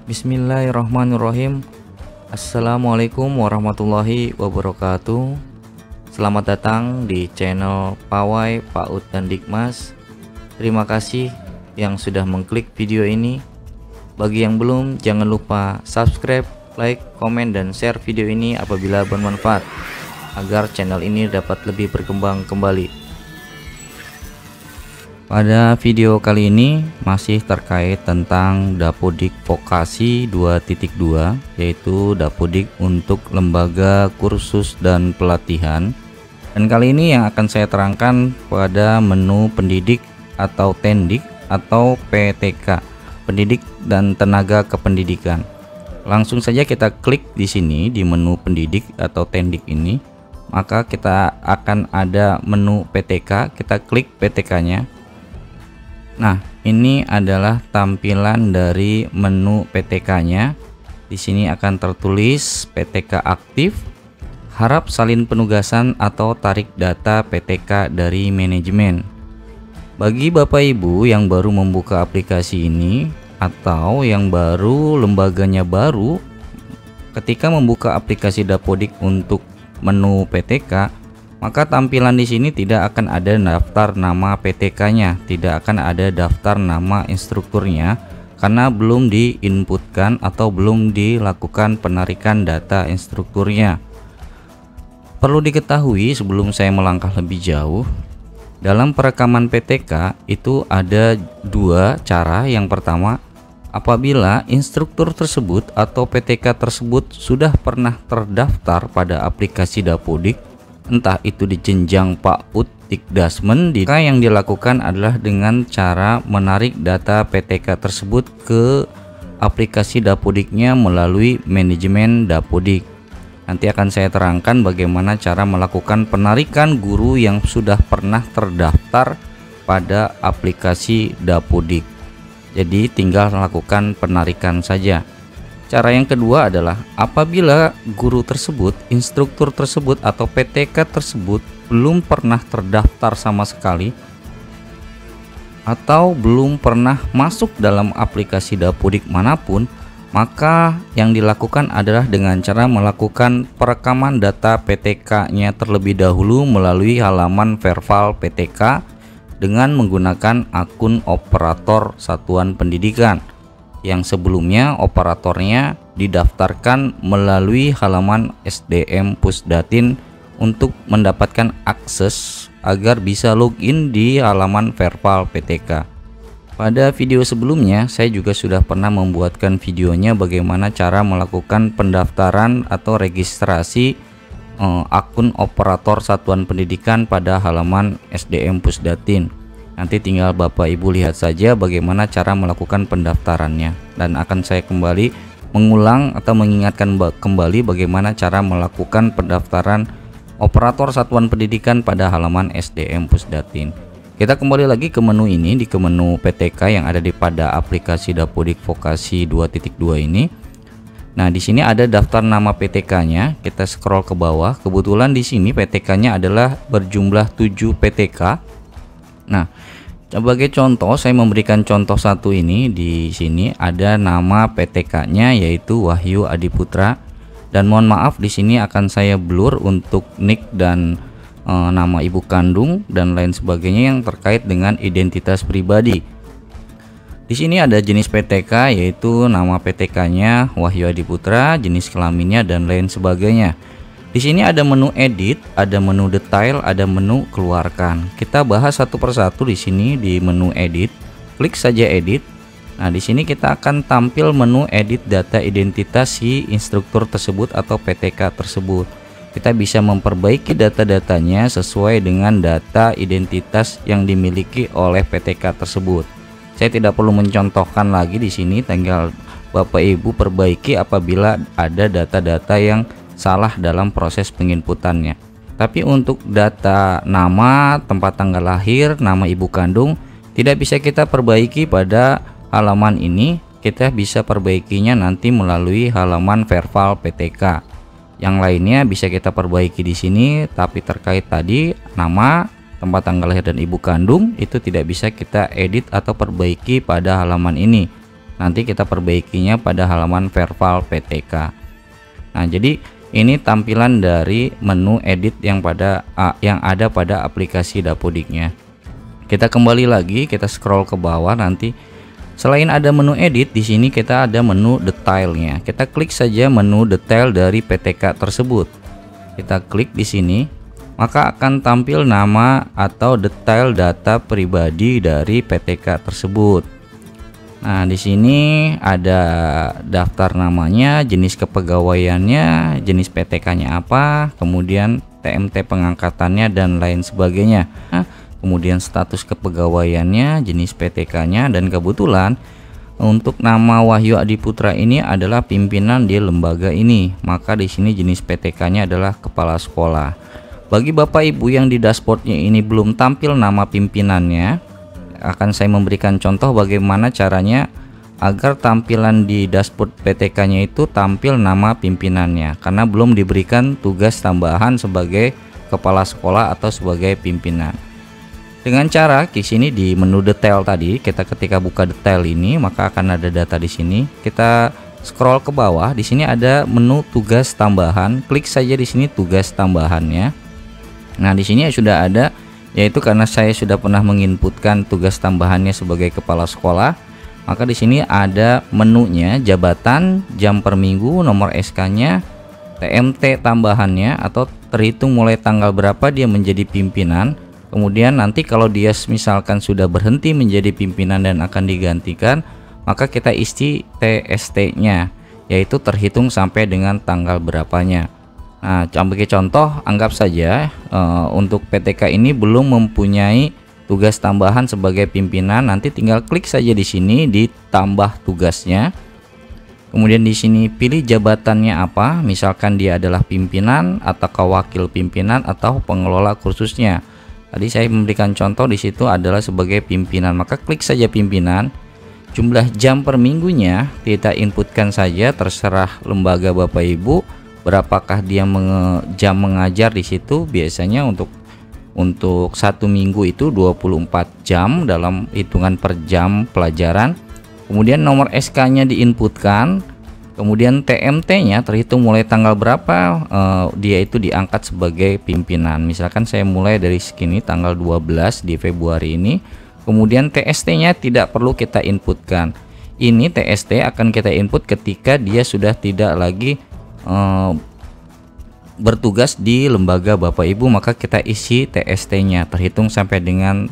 Bismillahirrahmanirrahim. Assalamualaikum warahmatullahi wabarakatuh. Selamat datang di channel Pawai, PAUD, dan Dikmas. Terima kasih yang sudah mengklik video ini. Bagi yang belum, jangan lupa subscribe, like, komen, dan share video ini apabila bermanfaat, agar channel ini dapat lebih berkembang kembali. Pada video kali ini masih terkait tentang Dapodik Vokasi 2.2, yaitu Dapodik untuk lembaga kursus dan pelatihan. Dan kali ini yang akan saya terangkan pada menu pendidik atau tendik atau PTK, pendidik dan tenaga kependidikan. Langsung saja kita klik di sini di menu pendidik atau tendik ini, maka kita akan ada menu PTK. Kita klik PTK-nya. Nah, ini adalah tampilan dari menu PTK-nya. Di sini akan tertulis PTK aktif, harap salin penugasan atau tarik data PTK dari manajemen. Bagi Bapak Ibu yang baru membuka aplikasi ini atau yang baru lembaganya baru, ketika membuka aplikasi Dapodik untuk menu PTK, maka tampilan di sini tidak akan ada daftar nama PTK-nya, tidak akan ada daftar nama instrukturnya karena belum diinputkan atau belum dilakukan penarikan data instrukturnya. Perlu diketahui sebelum saya melangkah lebih jauh, dalam perekaman PTK itu ada dua cara. Yang pertama, apabila instruktur tersebut atau PTK tersebut sudah pernah terdaftar pada aplikasi Dapodik, entah itu di jenjang PAUD, Dikdasmen, yang dilakukan adalah dengan cara menarik data PTK tersebut ke aplikasi Dapodiknya melalui manajemen Dapodik. Nanti akan saya terangkan bagaimana cara melakukan penarikan guru yang sudah pernah terdaftar pada aplikasi Dapodik. Jadi tinggal melakukan penarikan saja. Cara yang kedua adalah apabila guru tersebut, instruktur tersebut atau PTK tersebut belum pernah terdaftar sama sekali atau belum pernah masuk dalam aplikasi Dapodik manapun, maka yang dilakukan adalah dengan cara melakukan perekaman data PTK-nya terlebih dahulu melalui halaman Verval PTK dengan menggunakan akun operator satuan pendidikan yang sebelumnya operatornya didaftarkan melalui halaman SDM Pusdatin untuk mendapatkan akses agar bisa login di halaman Verval PTK. Pada video sebelumnya saya juga sudah pernah membuatkan videonya bagaimana cara melakukan pendaftaran atau registrasi akun operator satuan pendidikan pada halaman SDM Pusdatin. Nanti tinggal Bapak Ibu lihat saja bagaimana cara melakukan pendaftarannya, dan akan saya kembali mengulang atau mengingatkan kembali bagaimana cara melakukan pendaftaran operator satuan pendidikan pada halaman SDM Pusdatin. Kita kembali lagi ke menu ini, ke menu PTK yang ada pada aplikasi Dapodik Vokasi 2.2 ini. Nah, di sini ada daftar nama PTK-nya. Kita scroll ke bawah. Kebetulan di sini PTK-nya adalah berjumlah 7 PTK. Nah, sebagai contoh saya memberikan contoh satu ini. Di sini ada nama PTK-nya yaitu Wahyu Adiputra, dan mohon maaf di sini akan saya blur untuk nick dan nama ibu kandung dan lain sebagainya yang terkait dengan identitas pribadi. Di sini ada jenis PTK yaitu nama PTK-nya Wahyu Adiputra, jenis kelaminnya dan lain sebagainya. Di sini ada menu edit, ada menu detail, ada menu keluarkan. Kita bahas satu persatu di sini di menu edit. Klik saja edit. Nah, di sini kita akan tampil menu edit data identitas si instruktur tersebut atau PTK tersebut. Kita bisa memperbaiki data-datanya sesuai dengan data identitas yang dimiliki oleh PTK tersebut. Saya tidak perlu mencontohkan lagi di sini, tinggal Bapak Ibu perbaiki apabila ada data-data yang salah dalam proses penginputannya. Tapi untuk data nama, tempat tanggal lahir, nama ibu kandung tidak bisa kita perbaiki pada halaman ini. Kita bisa perbaikinya nanti melalui halaman Verval PTK. Yang lainnya bisa kita perbaiki di sini, tapi terkait tadi nama, tempat tanggal lahir dan ibu kandung itu tidak bisa kita edit atau perbaiki pada halaman ini. nanti kita perbaikinya pada halaman Verval PTK. Nah, jadi ini tampilan dari menu edit yang ada pada aplikasi Dapodiknya. Kita kembali lagi, kita scroll ke bawah. Nanti selain ada menu edit, di sini kita ada menu detailnya. Kita klik saja menu detail dari PTK tersebut. Kita klik di sini, maka akan tampil nama atau detail data pribadi dari PTK tersebut. Nah, di sini ada daftar namanya, jenis kepegawaiannya, jenis PTK-nya apa, kemudian TMT pengangkatannya dan lain sebagainya. Nah, kemudian status kepegawaiannya, jenis PTK-nya, dan kebetulan untuk nama Wahyu Adiputra ini adalah pimpinan di lembaga ini, maka di sini jenis PTK-nya adalah kepala sekolah. Bagi Bapak Ibu yang di dashboardnya ini belum tampil nama pimpinannya, akan saya memberikan contoh bagaimana caranya agar tampilan di dashboard PTK-nya itu tampil nama pimpinannya, karena belum diberikan tugas tambahan sebagai kepala sekolah atau sebagai pimpinan. Dengan cara di sini di menu detail tadi, kita ketika buka detail ini, maka akan ada data di sini. Kita scroll ke bawah, di sini ada menu tugas tambahan. Klik saja di sini tugas tambahannya. Nah, di sini sudah ada, yaitu karena saya sudah pernah menginputkan tugas tambahannya sebagai kepala sekolah, maka di sini ada menunya, jabatan, jam per minggu, nomor SK-nya, TMT tambahannya atau terhitung mulai tanggal berapa dia menjadi pimpinan. Kemudian nanti kalau dia misalkan sudah berhenti menjadi pimpinan dan akan digantikan, maka kita isi TST-nya, yaitu terhitung sampai dengan tanggal berapanya. Nah, sebagai contoh, anggap saja untuk PTK ini belum mempunyai tugas tambahan sebagai pimpinan, nanti tinggal klik saja di sini ditambah tugasnya. Kemudian di sini pilih jabatannya apa, misalkan dia adalah pimpinan atau wakil pimpinan atau pengelola kursusnya. Tadi saya memberikan contoh di situ adalah sebagai pimpinan, maka klik saja pimpinan. Jumlah jam per minggunya kita inputkan saja, terserah lembaga Bapak Ibu berapakah dia jam mengajar di situ. Biasanya untuk satu minggu itu 24 jam dalam hitungan per jam pelajaran. Kemudian nomor SK-nya diinputkan, kemudian TMT-nya terhitung mulai tanggal berapa dia itu diangkat sebagai pimpinan. Misalkan saya mulai dari segini tanggal 12 di Februari ini. Kemudian TST-nya tidak perlu kita inputkan. Ini TST akan kita input ketika dia sudah tidak lagi bertugas di lembaga Bapak Ibu, maka kita isi TST-nya terhitung sampai dengan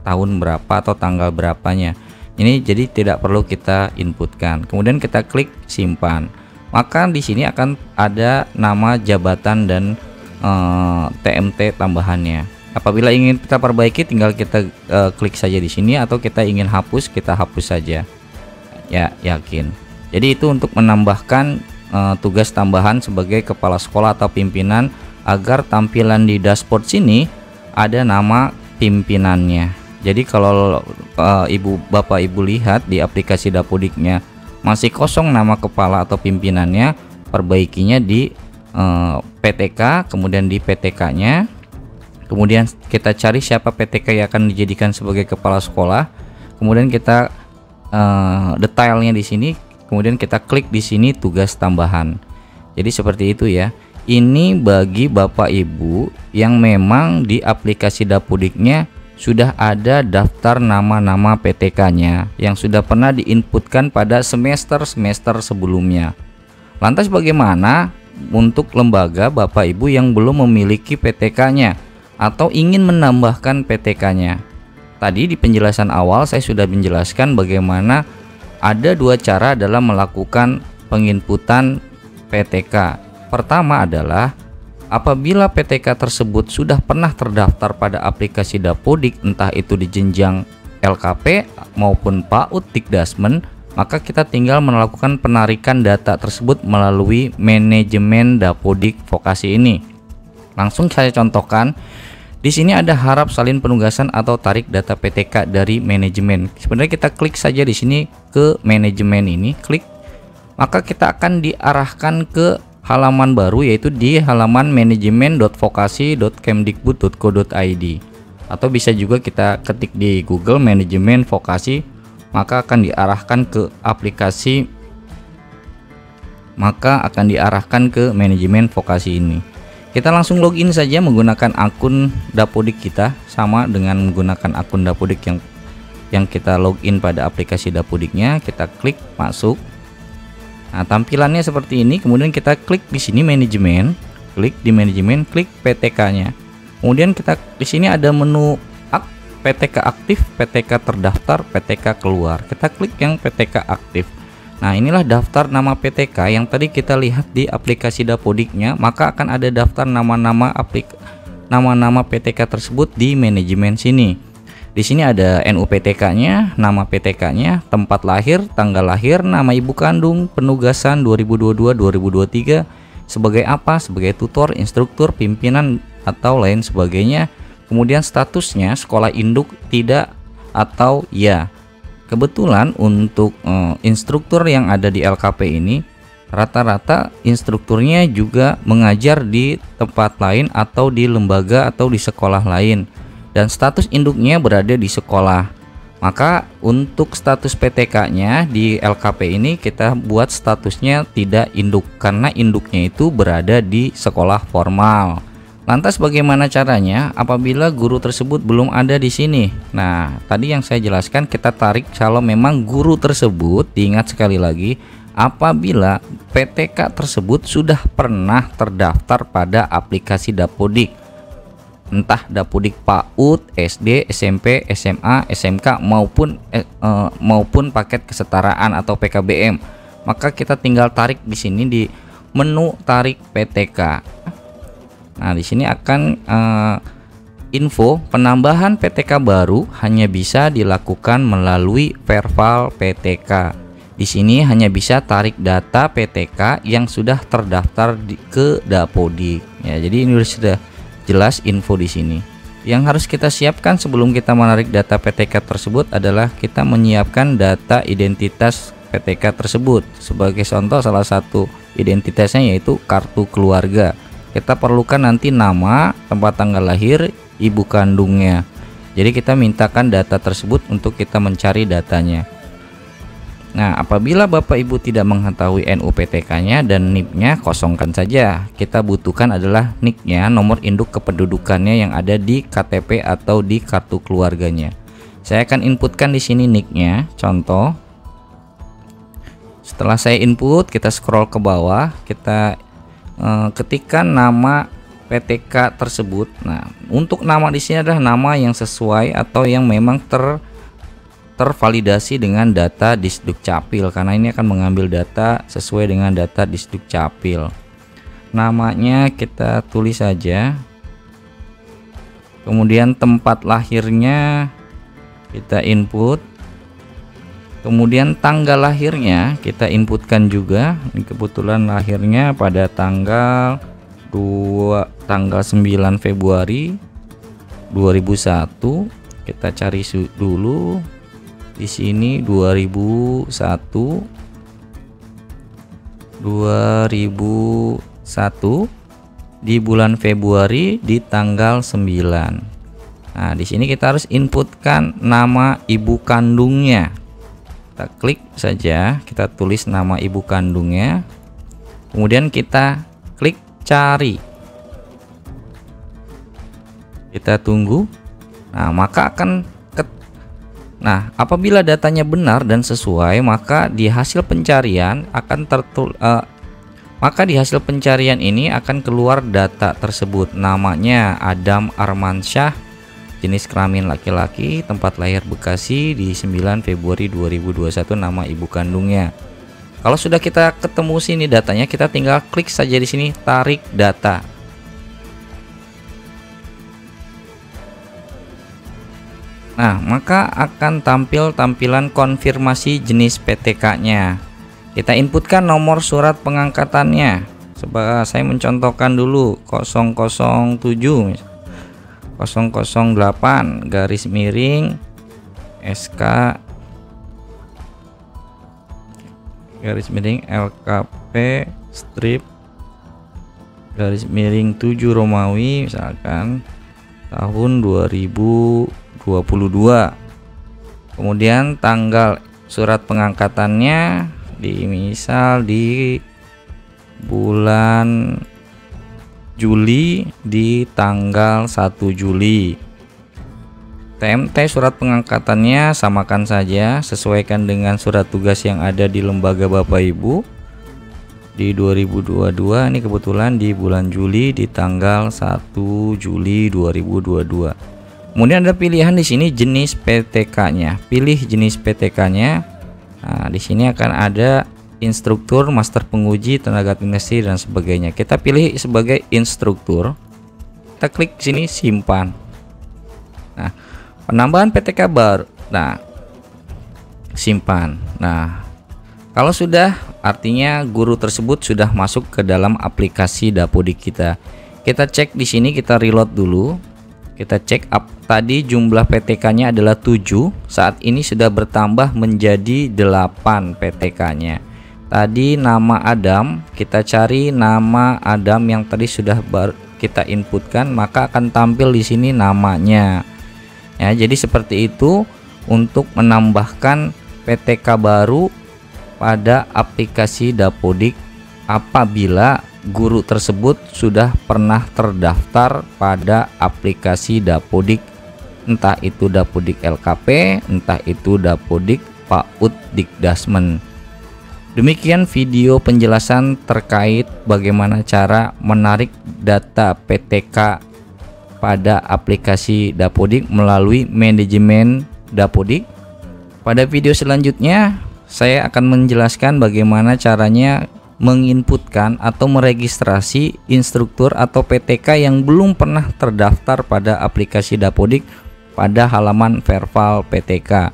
tahun berapa atau tanggal berapanya. Ini jadi tidak perlu kita inputkan. Kemudian kita klik simpan. Maka di sini akan ada nama jabatan dan TMT tambahannya. Apabila ingin kita perbaiki, tinggal kita klik saja di sini, atau kita ingin hapus, kita hapus saja. Ya, yakin. Jadi itu untuk menambahkan tugas tambahan sebagai kepala sekolah atau pimpinan agar tampilan di dashboard sini ada nama pimpinannya. Jadi kalau Bapak Ibu lihat di aplikasi Dapodiknya masih kosong nama kepala atau pimpinannya, perbaikinya di PTK, kemudian di PTK-nya. Kemudian kita cari siapa PTK yang akan dijadikan sebagai kepala sekolah. Kemudian kita detailnya di sini. Kemudian kita klik di sini tugas tambahan. Jadi seperti itu ya. Ini bagi Bapak Ibu yang memang di aplikasi Dapodiknya sudah ada daftar nama-nama PTK-nya yang sudah pernah diinputkan pada semester-semester sebelumnya. Lantas bagaimana untuk lembaga Bapak Ibu yang belum memiliki PTK-nya atau ingin menambahkan PTK-nya? Tadi di penjelasan awal saya sudah menjelaskan bagaimana ada dua cara dalam melakukan penginputan PTK. Pertama adalah apabila PTK tersebut sudah pernah terdaftar pada aplikasi Dapodik, entah itu di jenjang LKP maupun PAUD Dikdasmen, maka kita tinggal melakukan penarikan data tersebut melalui manajemen Dapodik Vokasi ini. Langsung saya contohkan. Di sini ada harap salin penugasan atau tarik data PTK dari manajemen. Sebenarnya kita klik saja di sini ke manajemen ini, klik, maka kita akan diarahkan ke halaman baru, yaitu di halaman manajemen.vokasi.kemdikbud.go.id, atau bisa juga kita ketik di Google manajemen vokasi maka akan diarahkan ke manajemen vokasi ini. Kita langsung login saja menggunakan akun Dapodik kita, sama dengan menggunakan akun Dapodik yang kita login pada aplikasi Dapodiknya. Kita klik masuk. Nah, tampilannya seperti ini. Kemudian kita klik di sini manajemen, klik di manajemen, klik PTK-nya. Kemudian kita di sini ada menu PTK aktif, PTK terdaftar, PTK keluar. Kita klik yang PTK aktif. Nah, inilah daftar nama PTK yang tadi kita lihat di aplikasi Dapodiknya, maka akan ada daftar nama-nama PTK tersebut di manajemen sini. Di sini ada NUPTK-nya, nama PTK-nya, tempat lahir, tanggal lahir, nama ibu kandung, penugasan 2022-2023, sebagai apa? Sebagai tutor, instruktur, pimpinan atau lain sebagainya. Kemudian statusnya sekolah induk, tidak atau ya. Kebetulan untuk instruktur yang ada di LKP ini rata-rata instrukturnya juga mengajar di tempat lain atau di lembaga atau di sekolah lain, dan status induknya berada di sekolah. Maka untuk status PTK-nya di LKP ini kita buat statusnya tidak induk, karena induknya itu berada di sekolah formal. Lantas bagaimana caranya apabila guru tersebut belum ada di sini? Nah, tadi yang saya jelaskan, kita tarik kalau memang guru tersebut, diingat sekali lagi, apabila PTK tersebut sudah pernah terdaftar pada aplikasi Dapodik, entah Dapodik PAUD, SD, SMP, SMA, SMK maupun paket kesetaraan atau PKBM, maka kita tinggal tarik di sini di menu tarik PTK. Nah, di sini akan info penambahan PTK baru hanya bisa dilakukan melalui Verval PTK. Di sini hanya bisa tarik data PTK yang sudah terdaftar ke Dapodik. Ya, jadi ini sudah jelas info di sini. Yang harus kita siapkan sebelum kita menarik data PTK tersebut adalah kita menyiapkan data identitas PTK tersebut. Sebagai contoh, salah satu identitasnya yaitu kartu keluarga. Kita perlukan nanti nama, tempat tanggal lahir, ibu kandungnya. Jadi kita mintakan data tersebut untuk kita mencari datanya. Nah, apabila Bapak Ibu tidak mengetahui NUPTK-nya dan NIP-nya, kosongkan saja. Kita butuhkan adalah NIK-nya, nomor induk kependudukannya yang ada di KTP atau di kartu keluarganya. Saya akan inputkan di sini NIK-nya, contoh. Setelah saya input, kita scroll ke bawah, kita ketikkan nama PTK tersebut. Nah, untuk nama di sini adalah nama yang sesuai atau yang memang tervalidasi dengan data Disduk Capil, karena ini akan mengambil data sesuai dengan data Disduk Capil. Namanya kita tulis saja. Kemudian tempat lahirnya kita input. Kemudian tanggal lahirnya kita inputkan juga. Ini kebetulan lahirnya pada tanggal 9 Februari 2001. Kita cari dulu di sini 2001 di bulan Februari di tanggal 9. Nah, di sini kita harus inputkan nama ibu kandungnya. Kita klik saja, kita tulis nama ibu kandungnya, kemudian kita klik cari, kita tunggu. Nah, maka apabila datanya benar dan sesuai, maka di hasil pencarian ini akan keluar data tersebut. Namanya Adam Armansyah, jenis kelamin laki-laki, tempat lahir Bekasi di 9 Februari 2021, nama ibu kandungnya. Kalau sudah kita ketemu sini datanya, kita tinggal klik saja di sini tarik data. Nah, maka akan tampil tampilan konfirmasi jenis PTK-nya. Kita inputkan nomor surat pengangkatannya. Saya mencontohkan dulu 007 008 garis miring SK garis miring LKP strip garis miring 7 Romawi, misalkan tahun 2022. Kemudian tanggal surat pengangkatannya misal di bulan Juli di tanggal 1 Juli. TMT surat pengangkatannya samakan saja, sesuaikan dengan surat tugas yang ada di lembaga Bapak Ibu. Di 2022 ini kebetulan di bulan Juli di tanggal 1 Juli 2022. Kemudian ada pilihan di sini jenis PTK-nya. Pilih jenis PTK-nya. Nah, di sini akan ada instruktur, master penguji, tenaga teknisi dan sebagainya. Kita pilih sebagai instruktur. Kita klik sini simpan. Nah, penambahan PTK baru. Nah, simpan. Nah, kalau sudah, artinya guru tersebut sudah masuk ke dalam aplikasi Dapodik kita. Kita cek di sini, kita reload dulu. Kita cek up. Tadi jumlah PTK-nya adalah 7. Saat ini sudah bertambah menjadi 8 PTK-nya. Tadi nama Adam, kita cari nama Adam yang tadi sudah kita inputkan, maka akan tampil di sini namanya. Ya, jadi seperti itu untuk menambahkan PTK baru pada aplikasi Dapodik apabila guru tersebut sudah pernah terdaftar pada aplikasi Dapodik, entah itu Dapodik LKP, entah itu Dapodik PAUD Dikdasmen. Demikian video penjelasan terkait bagaimana cara menarik data PTK pada aplikasi Dapodik melalui manajemen Dapodik. Pada video selanjutnya saya akan menjelaskan bagaimana caranya menginputkan atau meregistrasi instruktur atau PTK yang belum pernah terdaftar pada aplikasi Dapodik pada halaman Verval PTK.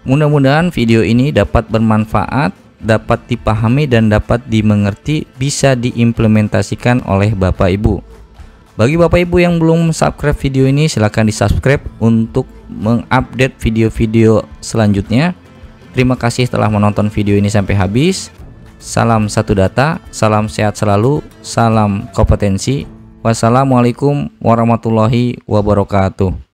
Mudah-mudahan video ini dapat bermanfaat, dapat dipahami dan dapat dimengerti, bisa diimplementasikan oleh Bapak Ibu. Bagi Bapak Ibu yang belum subscribe video ini, silahkan di subscribe untuk mengupdate video-video selanjutnya. Terima kasih telah menonton video ini sampai habis. Salam satu data, salam sehat selalu, salam kompetensi. Wassalamualaikum warahmatullahi wabarakatuh.